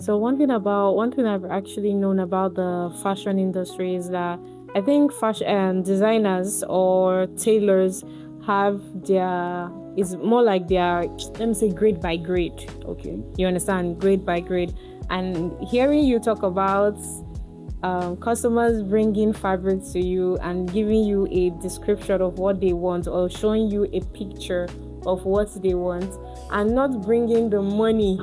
So one thing I've actually known about the fashion industry is that I think fashion designers or tailors have their is more like their, let me say, grade by grade. Okay. You understand, grade by grade. And hearing you talk about customers bringing fabric to you and giving you a description of what they want or showing you a picture of what they want and not bringing the money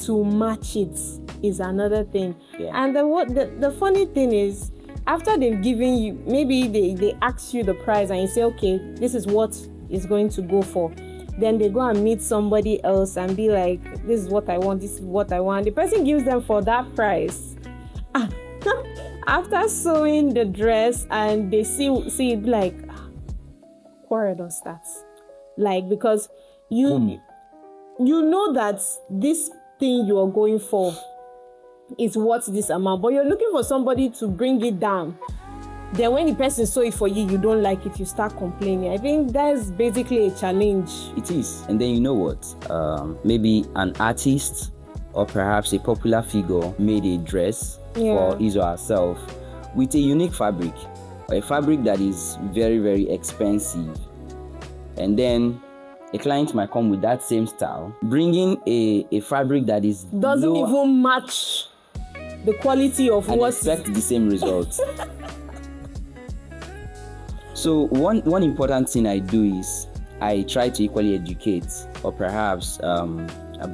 to match it is another thing. Yeah. And the funny thing is, after they've given you, maybe they ask you the price and you say, okay, this is what is going to go for. Then they go and meet somebody else and be like, this is what I want, this is what I want. The person gives them for that price. After sewing the dress and they see it like, quarrel or starts. Like, because you know that this thing you are going for is worth this amount, but you're looking for somebody to bring it down. Then when the person sew it for you, you don't like it, you start complaining. I think that's basically a challenge. It is. And then you know what? Maybe an artist or perhaps a popular figure made a dress for his or herself with a unique fabric, or a fabric that is very, very expensive. And then a client might come with that same style, bringing a fabric that is doesn't lower, even match the quality of and what expect the same results. So one important thing I do is I try to equally educate, or perhaps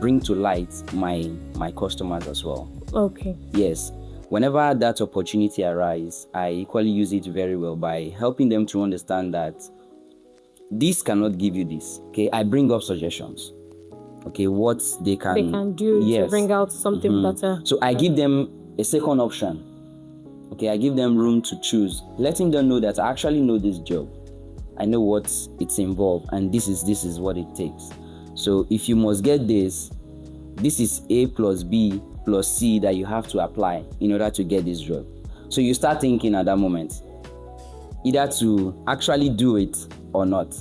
bring to light my customers as well. Okay. Yes. Whenever that opportunity arises, I equally use it very well by helping them to understand that this cannot give you this. Okay, I bring up suggestions. Okay, what they can do to bring out something better. So I give them a second option. Okay, I give them room to choose, letting them know that I actually know this job. I know what it's involved, and this is what it takes. So if you must get this is A plus B plus C that you have to apply in order to get this job. So you start thinking at that moment, either to actually do it or not.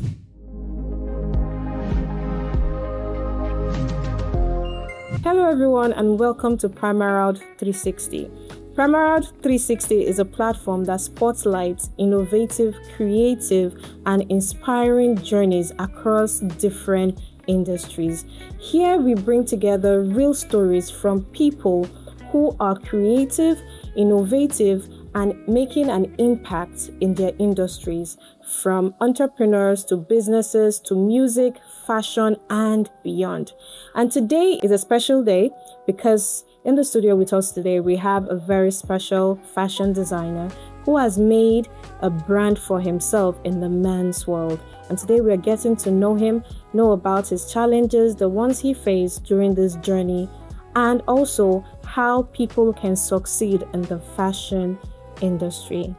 Hello everyone and welcome to Primarald 360. Primarald 360 is a platform that spotlights innovative, creative, and inspiring journeys across different industries. Here we bring together real stories from people who are creative, innovative, and making an impact in their industries, from entrepreneurs to businesses to music, fashion, and beyond. And today is a special day because in the studio with us today, we have a very special fashion designer who has made a brand for himself in the men's world. And today we are getting to know him, know about his challenges, the ones he faced during this journey, and also how people can succeed in the fashion industry.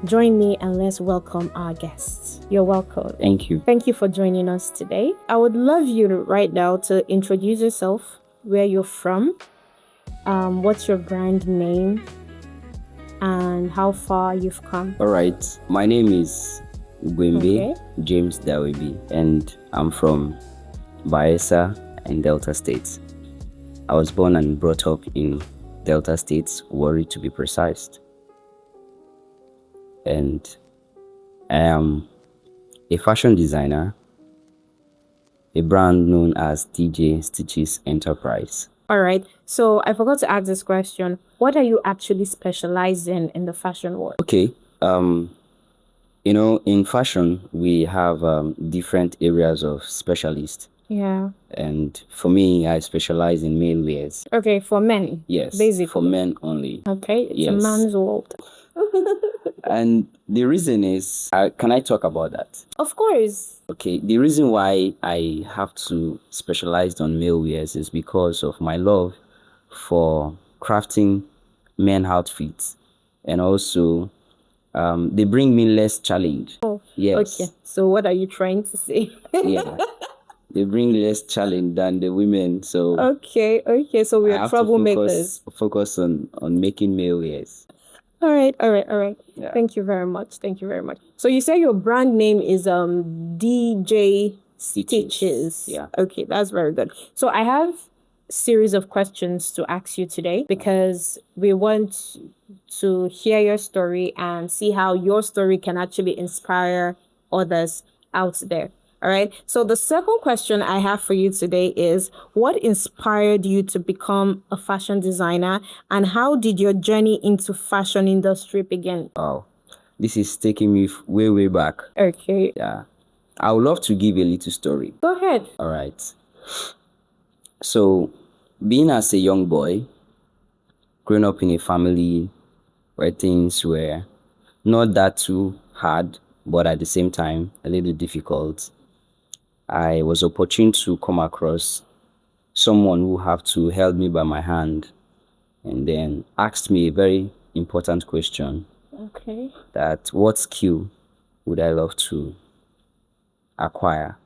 Join me and let's welcome our guests. You're welcome. Thank you. Thank you for joining us today. I would love you right now to introduce yourself, where you're from, what's your brand name, and how far you've come. All right. My name is Guwenbe James Dauebi, and I'm from Bayelsa in Delta State. I was born and brought up in Delta State, Warri to be precise. And I am a fashion designer, a brand known as DJ Stitches Enterprise. All right. So I forgot to ask this question. What are you actually specializing in the fashion world? Okay. In fashion, we have different areas of specialists. Yeah. And for me, I specialize in male wears. Okay, for men. Yes. Basically. For men only. Okay. It's a man's world. And the reason is, can I talk about that? Of course. Okay, the reason why I have to specialize on male wears is because of my love for crafting men outfits, and also they bring me less challenge. Oh, yes. Okay. So what are you trying to say? Yeah, they bring less challenge than the women. So okay. So we are troublemakers. Focus on making male wears. All right. Yeah. Thank you very much. So you say your brand name is DJ Stitches. Yeah. Okay, that's very good. So I have series of questions to ask you today because we want to hear your story and see how your story can actually inspire others out there. All right. So the second question I have for you today is what inspired you to become a fashion designer and how did your journey into fashion industry begin? Wow, this is taking me way, way back. Okay. Yeah. I would love to give a little story. Go ahead. All right. So, being as a young boy, growing up in a family where things were not that too hard, but at the same time a little difficult, I was opportune to come across someone who have to held me by my hand and then asked me a very important question Okay. that what skill would I love to acquire?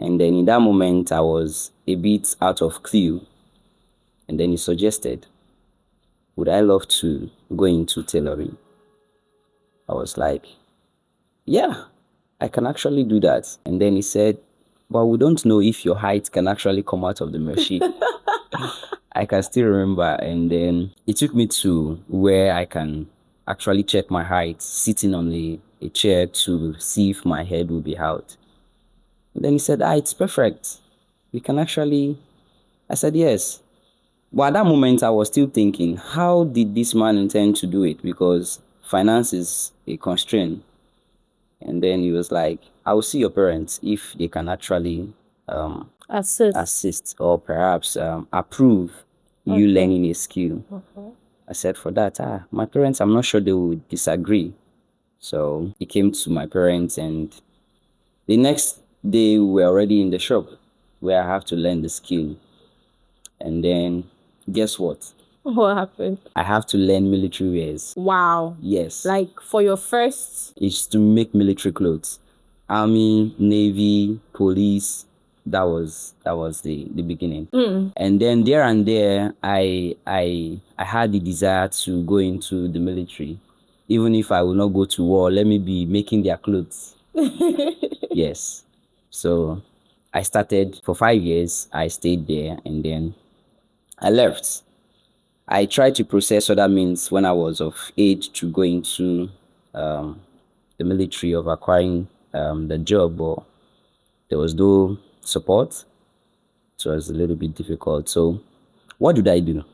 And then in that moment, I was a bit out of clue. And then he suggested, would I love to go into tailoring? I was like, yeah, I can actually do that. And then he said, but we don't know if your height can actually come out of the machine. I can still remember. And then he took me to where I can actually check my height, sitting on a chair to see if my head will be out. And then he said, it's perfect. We can actually, I said, yes. But at that moment, I was still thinking, how did this man intend to do it? Because finance is a constraint. And then he was like, I will see your parents if they can actually assist or perhaps approve you learning a skill. I said, for that, my parents, I'm not sure they would disagree. So he came to my parents, and the next day we were already in the shop where I have to learn the skill. And then guess what? What happened? I have to learn military wears. Wow. Yes. Like for your first? It's to make military clothes. Army, Navy, police. That was the beginning. And then there and there, I had the desire to go into the military. Even if I will not go to war, let me be making their clothes. Yes. So I started for 5 years. I stayed there and then I left. I tried to process other means when I was of age to go into the military of acquiring the job, but there was no support. So it was a little bit difficult. So what did I do?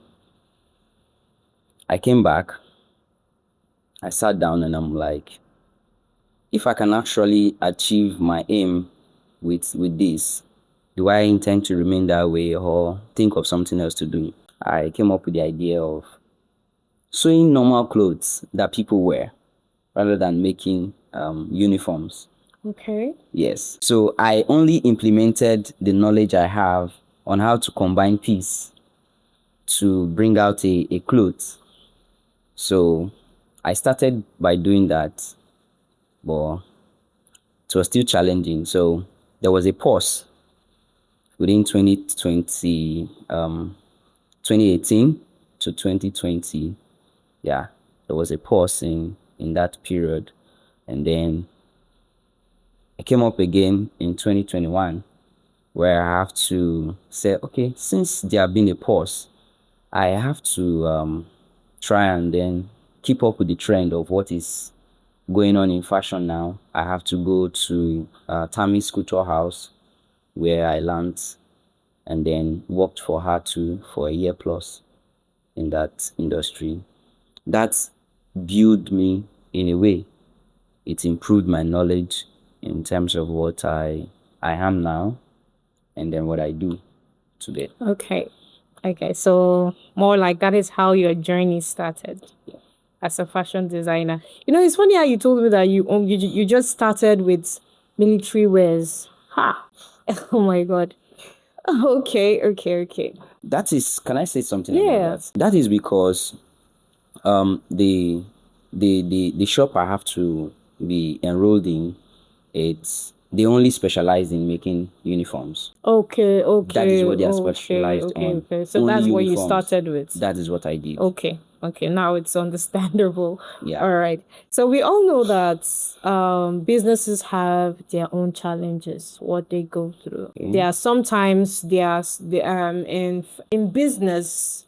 I came back. I sat down and I'm like, if I can actually achieve my aim with this, do I intend to remain that way or think of something else to do? I came up with the idea of sewing normal clothes that people wear rather than making uniforms. Okay. Yes. So I only implemented the knowledge I have on how to combine piece to bring out a cloth. So I started by doing that, but it was still challenging. So there was a pause within 2018 to 2020. Yeah, there was a pause in that period. And then I came up again in 2021 where I have to say, okay, since there have been a pause, I have to try and then keep up with the trend of what is going on in fashion now. I have to go to Tammy's Couture House where I learned and then worked for her too for a year plus in that industry. That built me in a way. It improved my knowledge in terms of what I am now and then what I do today. Okay. So more like that is how your journey started as a fashion designer. It's funny how you told me that you just started with military wears. Ha! Oh my God. Okay. That is, can I say something Yeah. about that? That is because the shop I have to be enrolled in, they only specialize in making uniforms. Okay. That is what they are specialized on. Okay. So Only that's what you uniforms. started with. That is what I did. Okay. Okay, now it's understandable. Yeah. All right. So we all know that businesses have their own challenges, what they go through. Okay. There are sometimes in business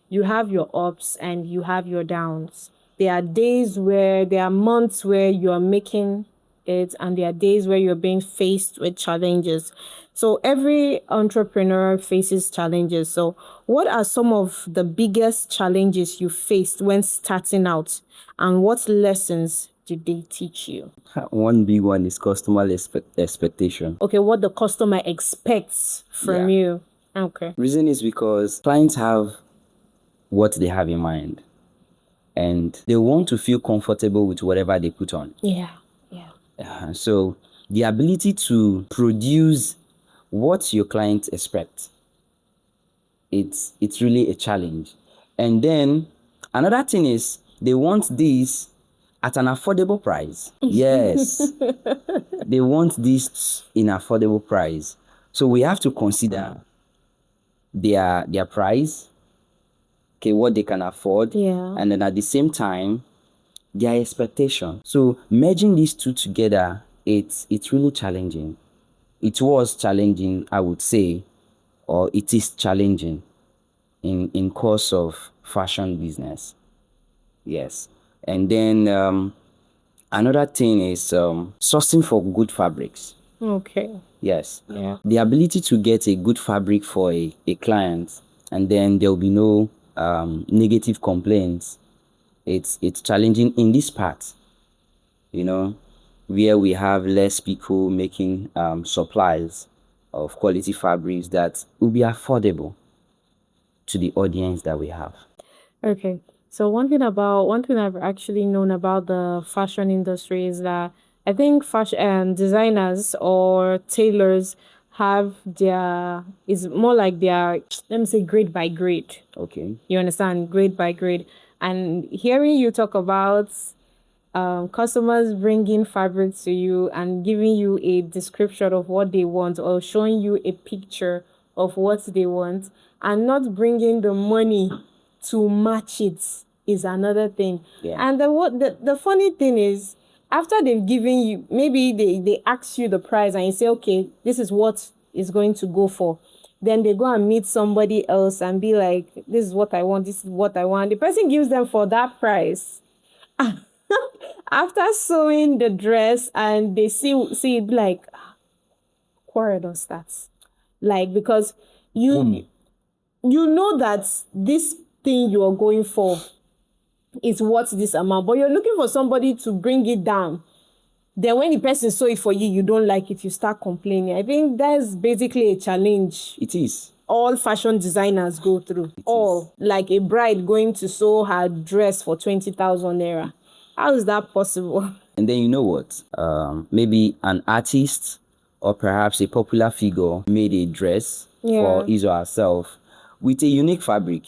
you have your ups and you have your downs. There are months where you are making it, and there are days where you're being faced with challenges. So every entrepreneur faces challenges. So what are some of the biggest challenges you faced when starting out, and what lessons did they teach you? One big one is customer expectation. Okay, what the customer expects from Yeah. you. Okay. Reason is because clients have what they have in mind, and they want to feel comfortable with whatever they put on. Yeah. So the ability to produce what your clients expect, it's really a challenge. And then another thing is they want this at an affordable price. Yes. They want this in affordable price. So we have to consider their price, okay, what they can afford, Yeah. and then at the same time their expectation. So merging these two together, it's really challenging. It was challenging, I would say, or it is challenging in course of fashion business. Yes. And then another thing is sourcing for good fabrics. Okay. Yes. Yeah. The ability to get a good fabric for a client, and then there will be no negative complaints. It's challenging in this part, where we have less people making supplies of quality fabrics that will be affordable to the audience that we have. Okay. So one thing I've actually known about the fashion industry is that I think fashion designers or tailors have their is more like their let me say grade by grade. Okay. You understand? Grade by grade. And hearing you talk about customers bringing fabric to you and giving you a description of what they want or showing you a picture of what they want and not bringing the money to match it is another thing. Yeah. And the funny thing is, after they've given you, maybe they ask you the price and you say, okay, this is what is going to go for. Then they go and meet somebody else and be like, this is what I want, this is what I want. The person gives them for that price. After sewing the dress and they see it, be like, quarrel don start. Like, because you know that this thing you are going for is worth this amount, but you're looking for somebody to bring it down. Then when the person sew it for you, you don't like it, you start complaining. I think that's basically a challenge It is. all fashion designers go through. Like a bride going to sew her dress for 20,000 naira. How is that possible? And then you know what? Maybe an artist or perhaps a popular figure made a dress for his or herself with a unique fabric,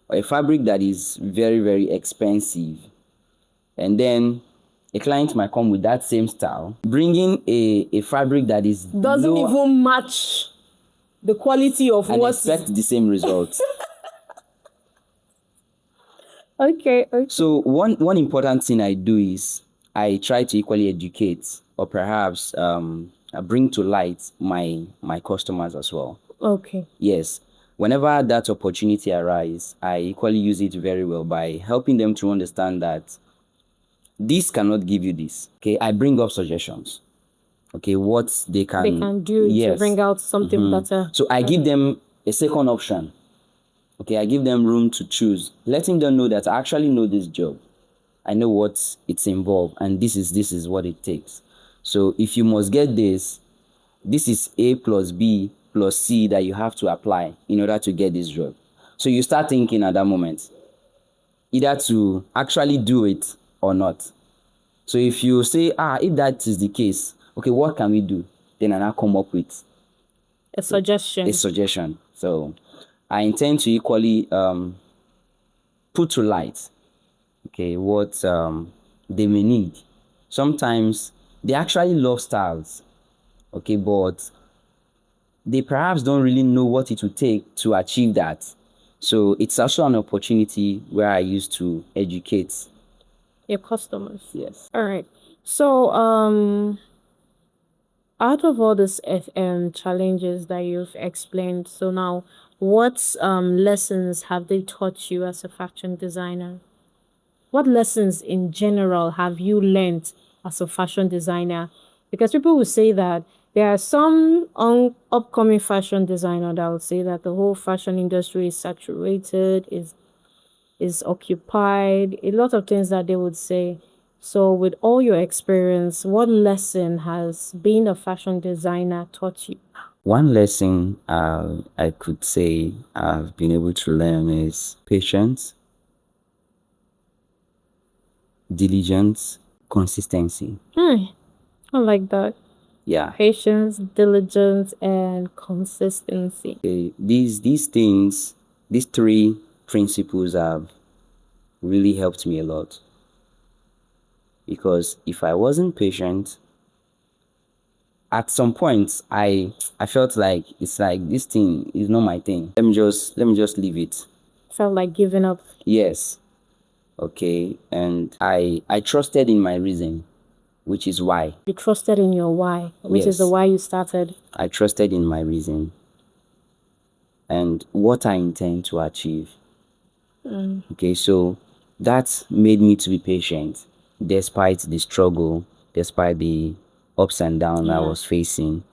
or a fabric that is very, very expensive. And then a client might come with that same style, bringing a fabric that is doesn't lower, even match the quality of and what expect the same results. Okay. So one important thing I do is I try to equally educate, or perhaps bring to light my customers as well. Okay. Yes. Whenever that opportunity arises, I equally use it very well by helping them to understand that this cannot give you this. Okay, I bring up suggestions. Okay, what they can do to bring out something better. So I give them a second option. Okay, I give them room to choose, letting them know that I actually know this job. I know what it's involved, and this is what it takes. So if you must get this is A plus B plus C that you have to apply in order to get this job. So you start thinking at that moment, either to actually do it or not. So if you say, if that is the case, okay, what can we do? Then I now come up with a suggestion. So I intend to equally put to light, okay, what they may need. Sometimes they actually love styles, okay, but they perhaps don't really know what it would take to achieve that. So it's also an opportunity where I used to educate. Your customers. Yes. All right. So, out of all these challenges that you've explained, so now, what lessons have they taught you as a fashion designer? What lessons in general have you learned as a fashion designer? Because people will say that there are some upcoming fashion designer that will say that the whole fashion industry is saturated, is occupied, a lot of things that they would say. So, with all your experience, what lesson has being a fashion designer taught you? One lesson I could say I've been able to learn is patience, diligence, consistency. I like that. Yeah. Patience, diligence, and consistency. These things, these three principles have really helped me a lot. Because if I wasn't patient, at some point I felt like it's like this thing is not my thing. Let me just leave it. Felt like giving up. Yes. Okay. And I trusted in my reason, which is why. You trusted in your why, which is the Yes. why you started. I trusted in my reason and what I intend to achieve. Okay, so that made me to be patient despite the struggle, despite the ups and downs I Yeah. was facing.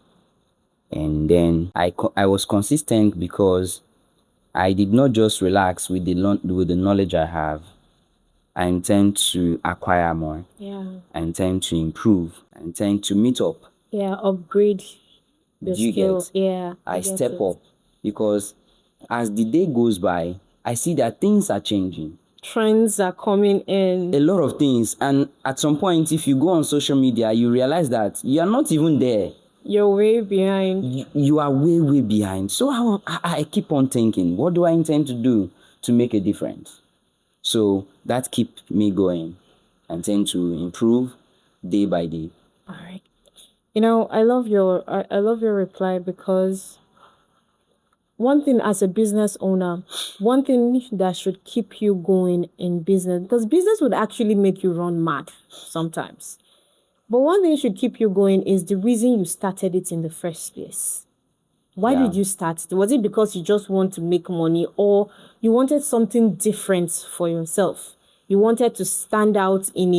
And then I was consistent because I did not just relax with the knowledge I have. I intend to acquire more. Yeah. I intend to improve. I intend to meet up. Yeah. Upgrade the Do you skill. get? Yeah. I get step it. up because as the day goes by, I see that things are changing. Trends are coming in. A lot of things, and at some point, if you go on social media, you realize that you are not even there. You're way behind. You are way behind. So I keep on thinking, what do I intend to do to make a difference? So that keeps me going. I intend to improve day by day. All right. You know, I love your reply because one thing as a business owner, one thing that should keep you going in business, because business would actually make you run mad sometimes. But one thing should keep you going is the reason you started it in the first place. Why Yeah. did you start it? Was it because you just want to make money or you wanted something different for yourself? You wanted to stand out in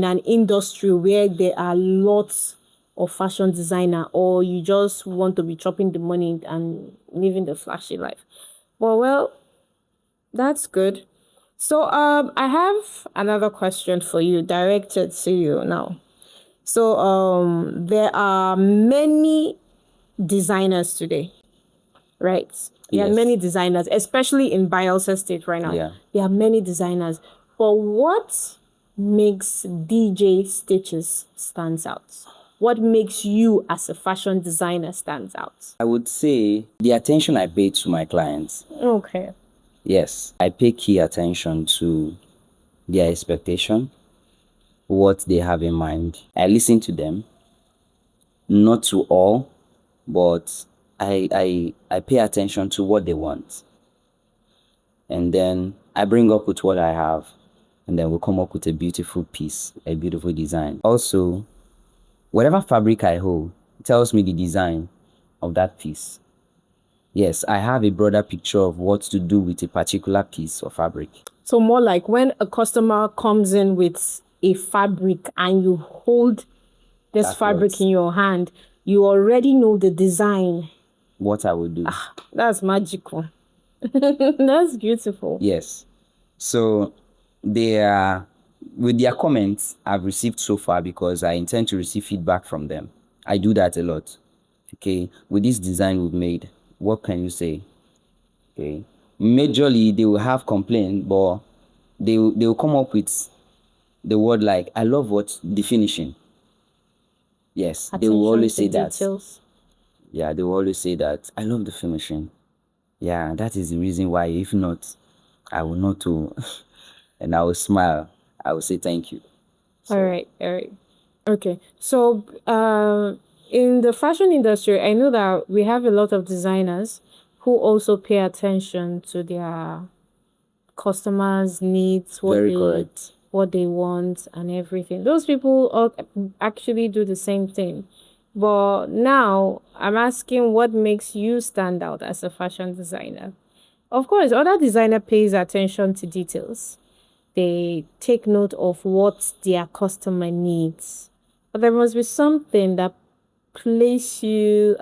an industry where there are lots of fashion designer, or you just want to be chopping the money and living the flashy life? Well, that's good. So I have another question for you directed to you now. So there are many designers today, right? There are Yes. many designers, especially in Bielsa State right now. Yeah. There are many designers. But what makes DJ Stitches stands out? What makes you as a fashion designer stands out? I would say the attention I pay to my clients. Okay. Yes, I pay key attention to their expectation, what they have in mind. I listen to them, not to all, but I pay attention to what they want. And then I bring up with what I have, and then we'll come up with a beautiful piece, a beautiful design. Also, whatever fabric I hold tells me the design of that piece. Yes, I have a broader picture of what to do with a particular piece of fabric. So more like when a customer comes in with a fabric and you hold this That fabric cloth. in your hand, you already know the design. What I will do. That's magical. That's beautiful. Yes. So they are with their comments I've received so far because I intend to receive feedback from them. I do that a lot. Okay. With this design we've made, what can you say? Okay. Majorly they will have complaint, but they will come up with the word like I love what the finishing. Yes, they will Attention always to say that. details. Yeah, they will always say that I love the finishing. Yeah, that is the reason why. If not, I will not do. And I will smile. I will say thank you. All right. Okay. So, in the fashion industry, I know that we have a lot of designers, who also pay attention to their customers' needs, Very correct. what they want, and everything. Those people actually do the same thing. But now I'm asking, what makes you stand out as a fashion designer? Of course, other designer pays attention to details. They take note of what their customer needs. But there must be something that place you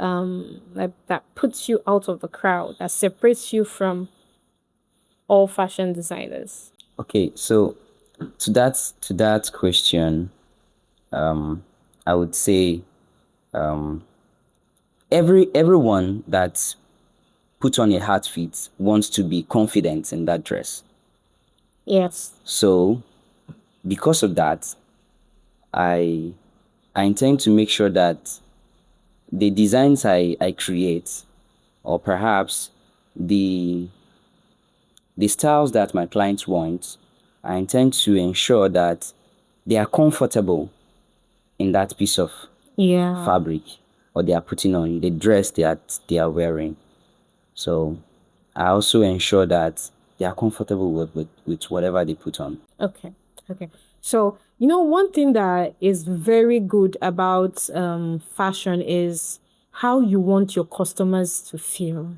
like that puts you out of the crowd, that separates you from all fashion designers. Okay, so to that question, I would say everyone that put on a outfit wants to be confident in that dress. Yes. So because of that, I I intend to make sure that the designs I create, or perhaps the the styles that my clients want, I intend to ensure that they are comfortable in that piece of Yeah. fabric, or they are putting on the dress that they are wearing. So I also ensure that they are comfortable with whatever they put on. Okay. Okay. So, one thing that is very good about fashion is how you want your customers to feel.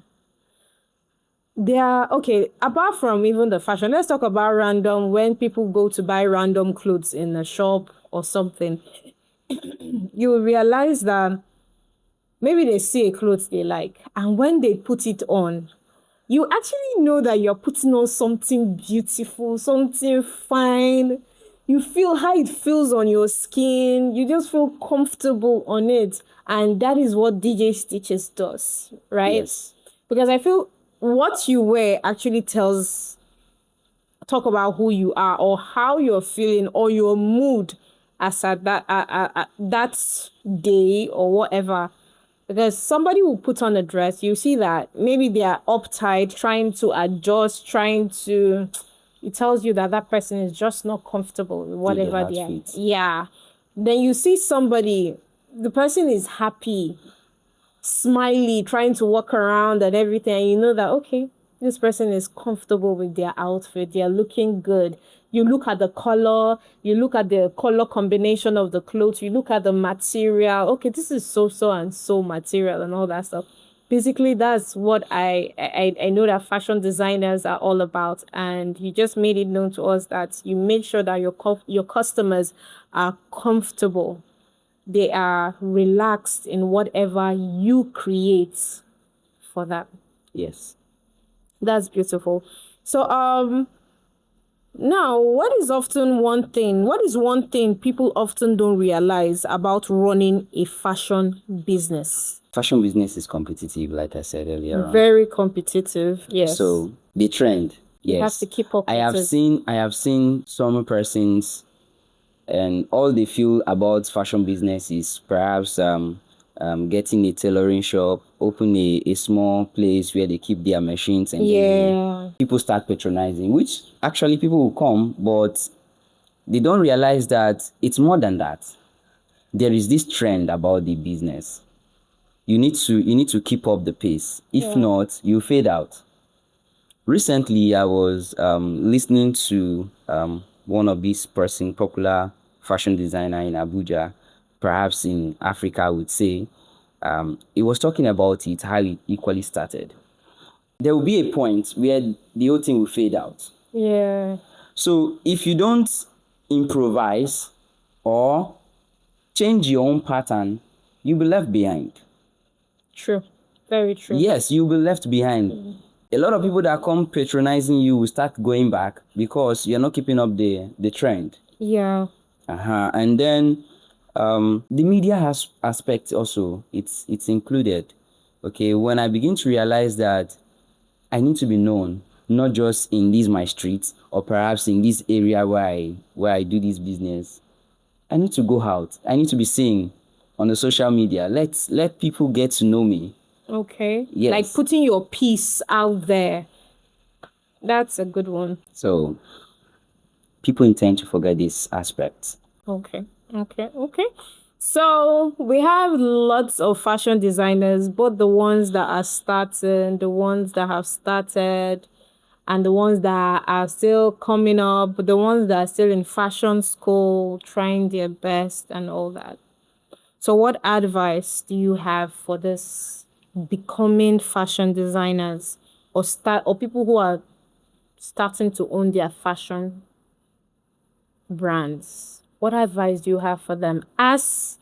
They are okay. Apart from even the fashion, let's talk about random when people go to buy random clothes in a shop or something. You will realize that maybe they see a clothes they like, and when they put it on, you actually know that you're putting on something beautiful, something fine. You feel how it feels on your skin. You just feel comfortable on it. And that is what DJ Stitches does, right? Yes. Because I feel what you wear actually talk about who you are or how you're feeling or your mood as at that day or whatever. Because somebody will put on a dress, you see that maybe they are uptight, trying to adjust, it tells you that that person is just not comfortable with whatever they are. outfit. Yeah. Then you see somebody, the person is happy, smiley, trying to walk around and everything, and you know that, okay, this person is comfortable with their outfit, they're looking good. You look at the color, you look at the color combination of the clothes, you look at the material. Okay, this is so and so material and all that stuff. Basically, that's what I know that fashion designers are all about. And you just made it known to us that you made sure that your customers are comfortable, they are relaxed in whatever you create for them. Yes. That's beautiful. So now what is one thing people often don't realize about running a fashion business? Fashion business is competitive, like I said earlier on. Very competitive. Yes. So the trend, you have yes. to keep up I with have it. seen some persons, and all they feel about fashion business is perhaps getting a tailoring shop, open a small place where they keep their machines, and then Yeah. people start patronizing, which actually people will come, but they don't realize that it's more than that. There is this trend about the business. You need to keep up the pace. If Yeah. not, you fade out. Recently, I was listening to one of these popular fashion designer in Abuja, perhaps in Africa, I would say. He was talking about it, how it equally started. There will be a point where the whole thing will fade out. Yeah. So if you don't improvise or change your own pattern, you'll be left behind. True. Very true. Yes, you'll be left behind. A lot of people that come patronizing you will start going back because you're not keeping up the trend. Yeah. And then the media has aspect also. It's included. Okay, when I begin to realize that I need to be known, not just in this my streets or perhaps in this area where I do this business. I need to go out. I need to be seen on the social media. Let people get to know me. Okay. Yes. Like putting your piece out there. That's a good one. So people intend to forget this aspect. Okay. Okay. Okay. So we have lots of fashion designers, both the ones that are starting, the ones that have started, and the ones that are still coming up, the ones that are still in fashion school, trying their best and all that. So what advice do you have for this becoming fashion designers or people who are starting to own their fashion brands? What advice do you have for them as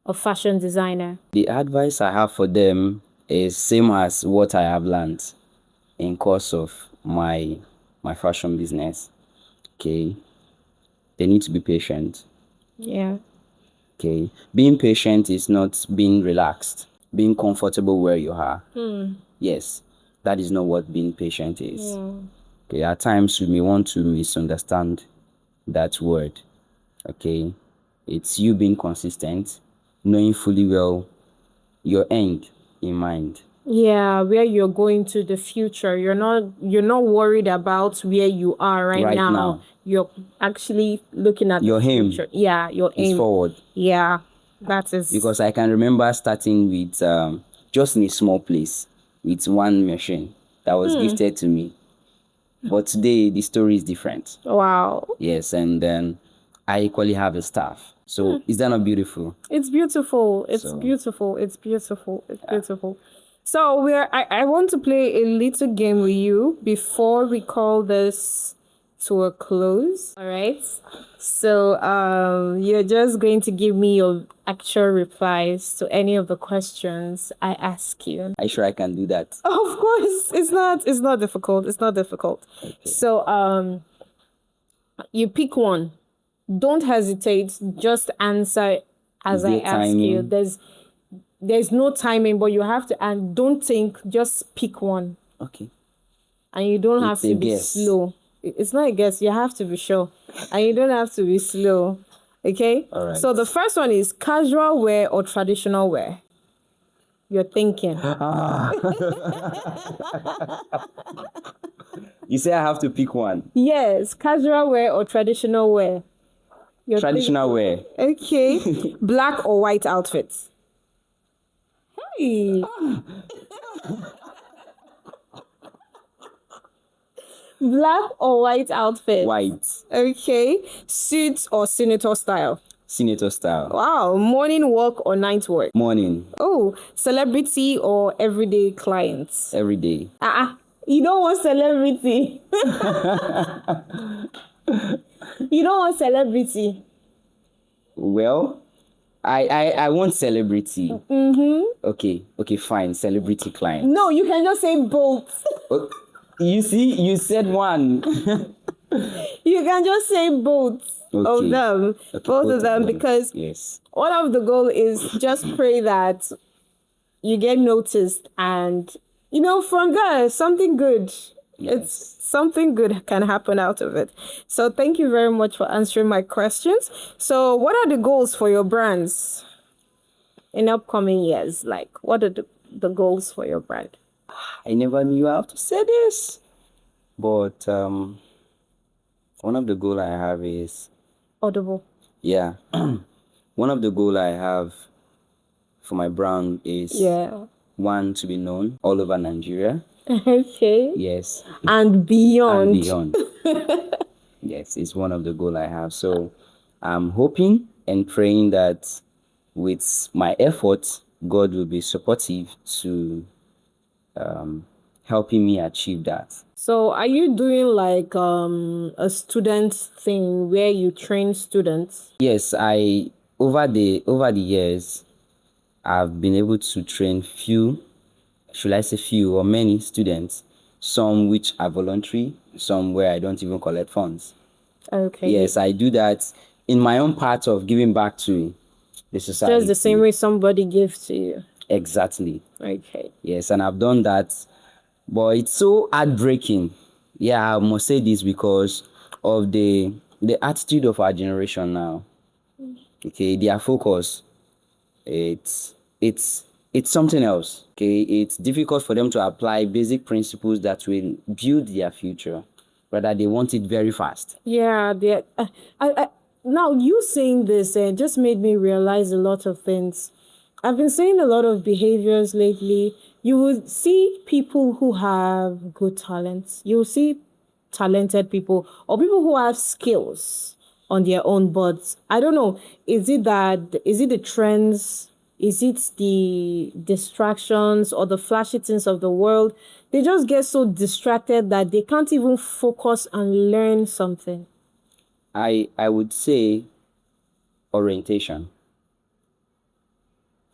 a fashion designer? The advice I have for them is same as what I have learned in course of my fashion business. Okay, they need to be patient. Yeah. Okay, being patient is not being relaxed, being comfortable where you are. Yes, that is not what being patient is. Yeah. Okay, at times we may want to misunderstand that word. Okay, it's you being consistent, knowing fully well your end in mind. Yeah, where you're going to the future. You're not worried about where you are right now. You're actually looking at Your the aim future. Yeah, your is aim. forward. Yeah. That is Because I can remember starting with just in a small place with one machine that was gifted to me. But today the story is different. wow. Yes, and then I equally have a staff. So is that not beautiful? It's beautiful. It's So- beautiful. It's beautiful. It's beautiful. So I want to play a little game with you before we call this to a close. All right. So you're just going to give me your actual replies to any of the questions I ask you. Are you sure I can do that? Of course, it's not difficult. It's not difficult. So you pick one. Don't hesitate. Just answer as Is I there ask you. timing? There's no timing, but you have to, and don't think, just pick one. Okay. And you don't have It's to a be guess. slow. It's not a guess, you have to be sure. And you don't have to be slow. Okay? All right. So the first one is casual wear or traditional wear. You're thinking. You say I have to pick one. Yes, casual wear or traditional wear. You're Traditional wear. Okay. Black or white outfits. Hey. Black or white outfit. White. Okay. Suits or senator style. Senator style. Wow. Morning work or night work. Morning. Oh, celebrity or everyday clients. Every day. You don't want celebrity. You don't want celebrity. Well, I want celebrity. Okay, fine. Celebrity client. No, you can just say both. Oh, you see, you said one. You can just say both of Okay. them. Okay, both of them, because yes. one of the goal is just pray that you get noticed, and from there something good. It's something good can happen out of it. So thank you very much for answering my questions. So what are the goals for your brands in upcoming years? Like, what are the goals for your brand? I never knew how to say this, but one of the goal I have is Audible. yeah. One of the goal I have for my brand is one, to be known all over Nigeria. Okay. Yes. And beyond. And beyond. Yes, it's one of the goal I have. So I'm hoping and praying that with my efforts, God will be supportive to helping me achieve that. So are you doing like a student thing where you train students? Yes, I over the years I've been able to train should I say few or many students, some which are voluntary, some where I don't even collect funds. Okay. Yes, I do that in my own part of giving back to the society. Just the same way somebody gives to you. Exactly. Okay. Yes, and I've done that, but it's so heartbreaking. Yeah, I must say this because of the attitude of our generation now. Okay, their focus, it's something else. Okay, it's difficult for them to apply basic principles that will build their future. Rather, they want it very fast. Yeah, now you saying this just made me realize a lot of things. I've been seeing a lot of behaviors lately. You would see people who have good talents. You will see talented people or people who have skills on their own, but I don't know, is it the trends, is it the distractions or the flashy things of the world? They just get so distracted that they can't even focus and learn something. I would say orientation.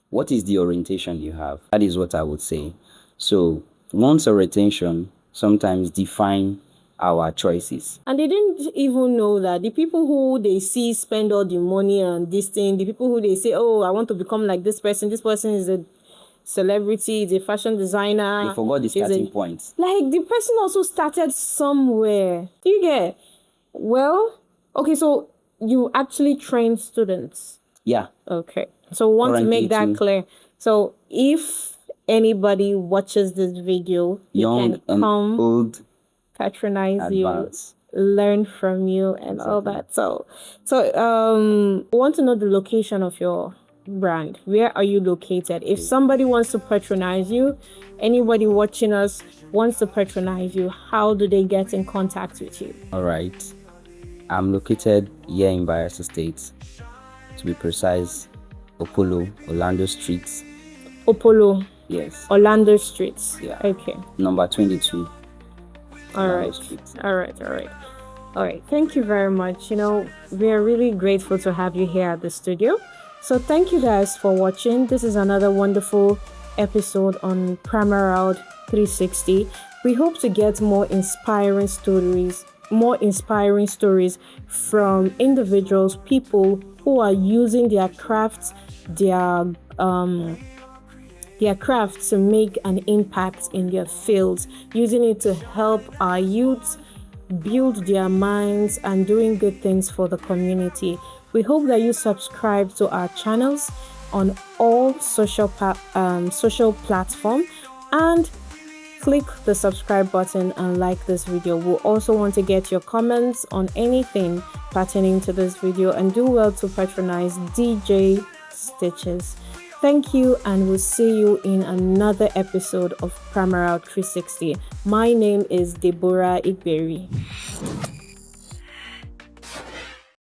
What is the orientation you have? That is what I would say. So one's orientation sometimes define our choices. And they didn't even know that the people who they see spend all the money on this thing, the people who they say, oh, I want to become like this person is a celebrity, is a fashion designer. They forgot the starting point. Like, the person also started somewhere. Do you get? Well, okay, so you actually train students. Yeah. Okay. So want to Currently make that too. clear. So if anybody watches this video, Young you can and come old, patronize advanced. you, learn from you and all that. So I want to know the location of your brand. Where are you located? If somebody wants to patronize you, anybody watching us wants to patronize you, how do they get in contact with you? All right. I'm located here in Bayelsa State. To be precise, Opolo, Orlando Street. Opolo, Yes. Orlando Streets. Yeah. Okay. Number 22. All Orlando right. Street. All right. Thank you very much. You know, we are really grateful to have you here at the studio. So thank you guys for watching. This is another wonderful episode on Primarald 360. We hope to get more inspiring stories from individuals, people who are using their crafts, their craft to make an impact in their fields, using it to help our youth build their minds and doing good things for the community. We hope that you subscribe to our channels on all social platforms and click the subscribe button and like this video. We'll also want to get your comments on anything pertaining to this video, and do well to patronize DJ Stitches. Thank you, and we'll see you in another episode of Primarald 360. My name is Deborah Igberi.